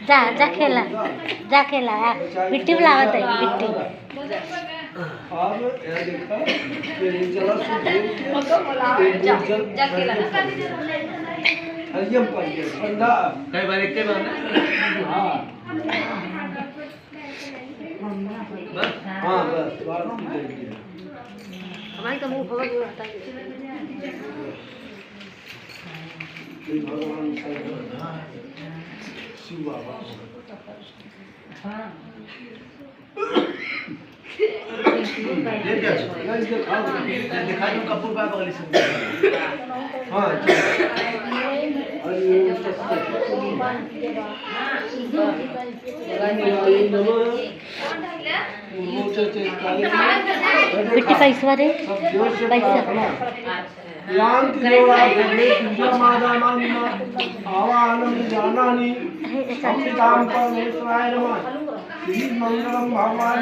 जा जा खेला, जा खेला। मिट्टी बुलावत है, मिट्टी। कई बार एक बार हाँ बस हमारी तो मुँह भगत रहता है। भगवान शिव बाबा दिखा दो कपूर बाबा वाली सब। हाँ मिट्टी पैसा दे, पैसा आवाहनं जानानि अमृतां परमेश्वराय नमः। मंगलम भगवान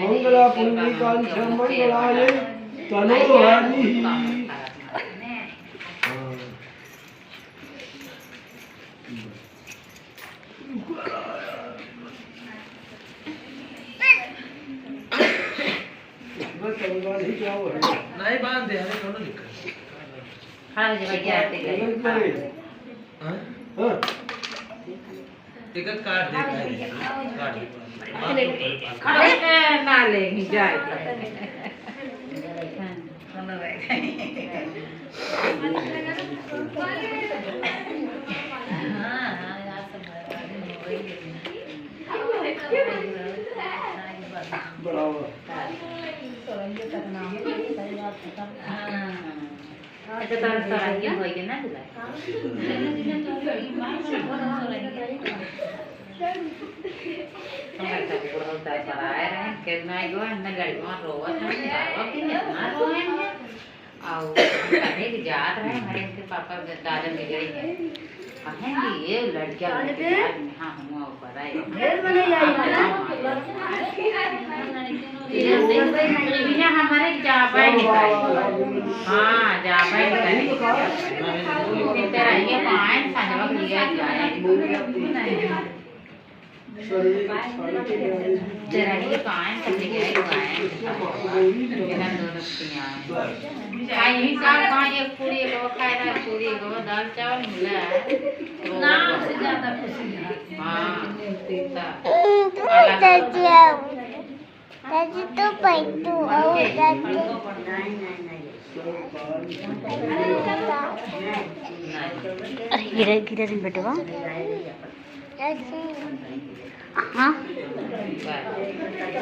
मंगल पुण्यकांक्ष मंगलाय तनो हरि। नहीं बांध दे, हमें दोनों दिक्कत। हाँ जी भैया टिकट काट दे, काट दे। खड़े ना लेंगे जाए जात रहे हमारे इनके पापा दादा बिगड़े हैं कहेंगे ये लड़कियां हाँ हम ऊपर आए हमारे जापाई हाँ जापाई तेरा ये पाँच साझा लिया जाए तेरा ये पाँच सबसे गए दोनों यही साल पाँच एक पूरी लो खाए रहा पूरी लो दाल चावल मिला है नाम से ज़्यादा खुशी है हाँ दादी तो पैदू और दादी गिरे गिरे दिन बेटवा। हाँ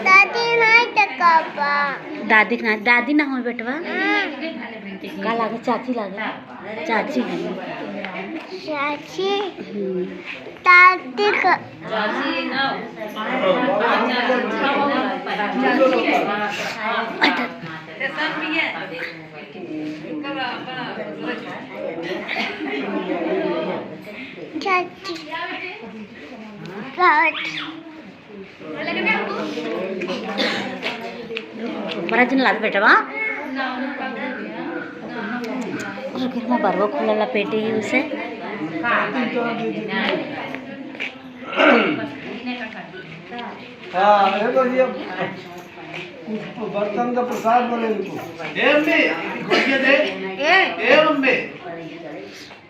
दादी नहीं तकापा दादी ना, दादी ना हो बेटवा। का लागे चाची लागे, चाची है चाची दादी का चाची ना चाची बड़ा दिन लागे बेटवा। घर में बरवा खुला पेटे ही उसे हाँ बर्तन का प्रसाद बने इनको।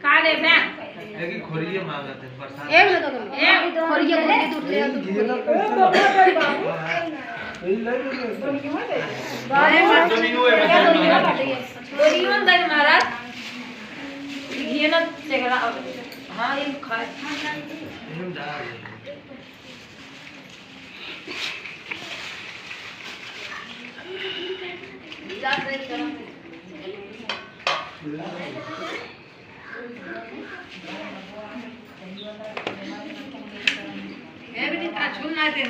काले बैंक लेकिन खोरिए मांगते हैं प्रसाद। एक खोरिए दूध ले महाराज घी ना चेगला हाँ ये खाए ये भी नहीं था छूल ना दे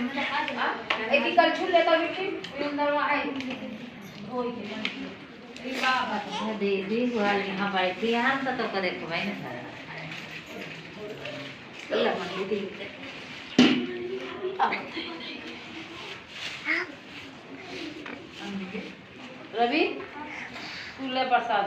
एक ही कल छूल लेता बिट्टी अंदर आई होई के बाबा दीदी गुहाल यहाँ बैठी है हम तो कदे भाई ना अल्लाह मन दी रवि फूले प्रसाद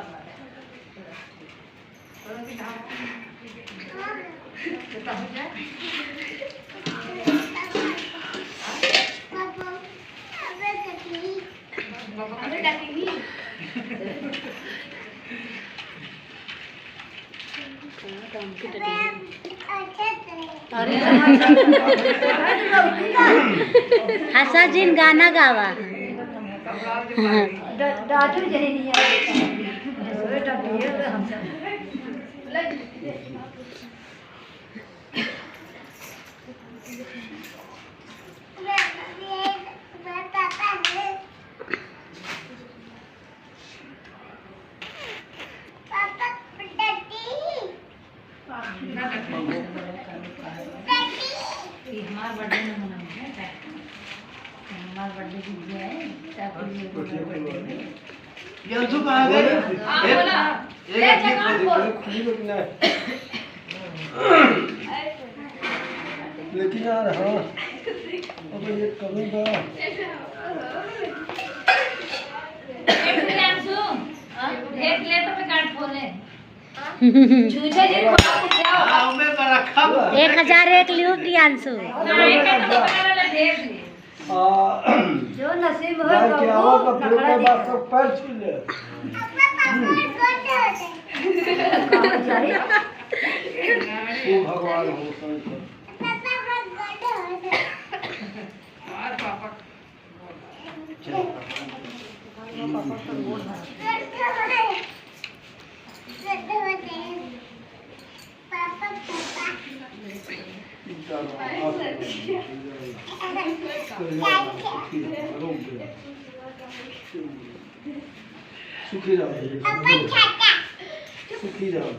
हसा जिन गाना गावा दादू जने नहीं हमारा बर्थडे में मनाएंगे हमारा बर्थडे भी है ये अंशु कहाँ गए? लेकिन यार हाँ अब ये कमी का देख ले तो मैं कार्ड खोले 1001 लियो प्रियांशु जो नसीब हो जाके आओ तो फिर के बाद तो पैर छू ले ओ भगवान हो संत सुखी रहो सुखी रहो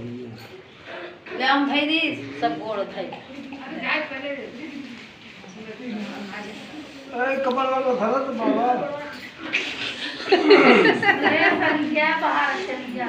ले हम भाई दी सब गोड़ थाई अरे कपाल वाला था तो बाबा संख्या बाहर चली जा